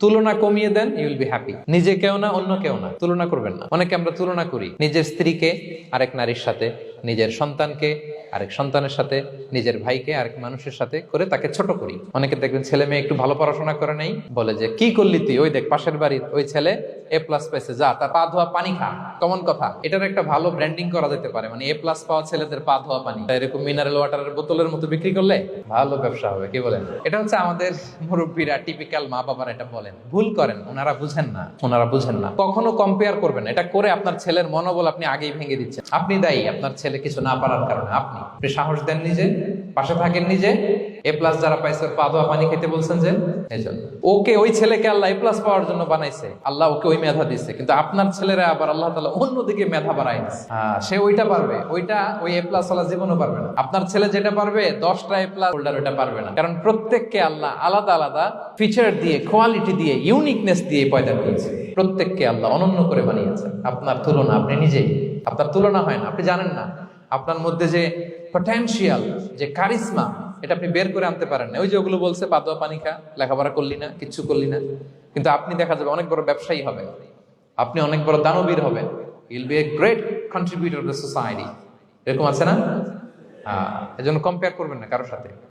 তুলনা কমিয়ে দেন, you will be happy. নিজে কেউ না, অন্য কেউ না, তুলনা করবেন না। অনেকে আমরা তুলনা করি নিজের স্ত্রীকে আরেক নারীর সাথে, নিজের সন্তানকে আরেক সন্তানের সাথে, নিজের ভাইকে আরেক মানুষের সাথে করে তাকে ছোট করি। অনেকে দেখবেন ছেলে মেয়ে একটু ভালো পড়াশোনা করে নাই, বলে যে কি করলি তুই, ওই দেখ পাশের বাড়ির ওই ছেলে A+ পেয়েছে, যা তার পা ধোয়া পানি খা। কমন কথা। এটার একটা ভালো ব্র্যান্ডিং করা যেতে পারে, মানে A+ পাওয়া ছেলেদের পা ধোয়া পানি, এরকম মিনারেল ওয়াটারের বোতলের মতো বিক্রি করলে ভালো ব্যবসা হবে। কি বলেন? এটা হচ্ছে আমাদের মুরব্বীরা, টিপিক্যাল মা বাবারা এটা বলেন, ভুল করেন, ওনারা বুঝেন না। কখনো কম্পেয়ার করবেন, এটা করে আপনার ছেলের মনোবল আপনি আগেই ভেঙে দিচ্ছেন। আপনি দায়ী আপনার ছেলে কিছু না পারার কারণে। আপনি সাহস দেন নিজে, পাশে থাকেন নিজে। A+ যারা পাইছে ওর পা ধোয়া পানি খেতে বলছেন যে, এই জন্য ওকে, ওই ছেলেকে আল্লাহ A+ পাওয়ার জন্য বানাইছে, আল্লাহ ওকে ওই মেধা দিচ্ছে, কিন্তু আপনার ছেলেরা আবার আল্লাহ তাআলা অন্যদিকে মেধা বাড়াই দিচ্ছে। সে ওইটা পারবে, ওইটা ওই A+ ওয়ালা জীবনও পারবে না। আপনার ছেলে যেটা পারবে 10টা A+ হোল্ডার ওইটা পারবে না, কারণ প্রত্যেককে আল্লাহ আলাদা আলাদা ফিচার দিয়ে, কোয়ালিটি দিয়ে, ইউনিকনেস দিয়ে পয়দা করেছে। প্রত্যেককে আল্লাহ অনন্য করে বানিয়েছেন। আপনার তুলনা আপনি নিজেই, আপনার তুলনা হয় না, আপনি জানেন না আপনার মধ্যে যে পটেনশিয়াল, যে কারিশমা, এটা আপনি বের করে আনতে পারেন না। ওই যে ওগুলো বলছে পা ধোয়া পানি খা, লেখাপড়া করলি না, কিচ্ছু করলি না, কিন্তু আপনি দেখা যাবে অনেক বড় ব্যবসায়ী হবেন, আপনি অনেক বড় দানবীর হবেন, you'll B a great contributor two society. এরকম আছে না? এজন্য কম্পেয়ার করবেন না কারোর সাথে।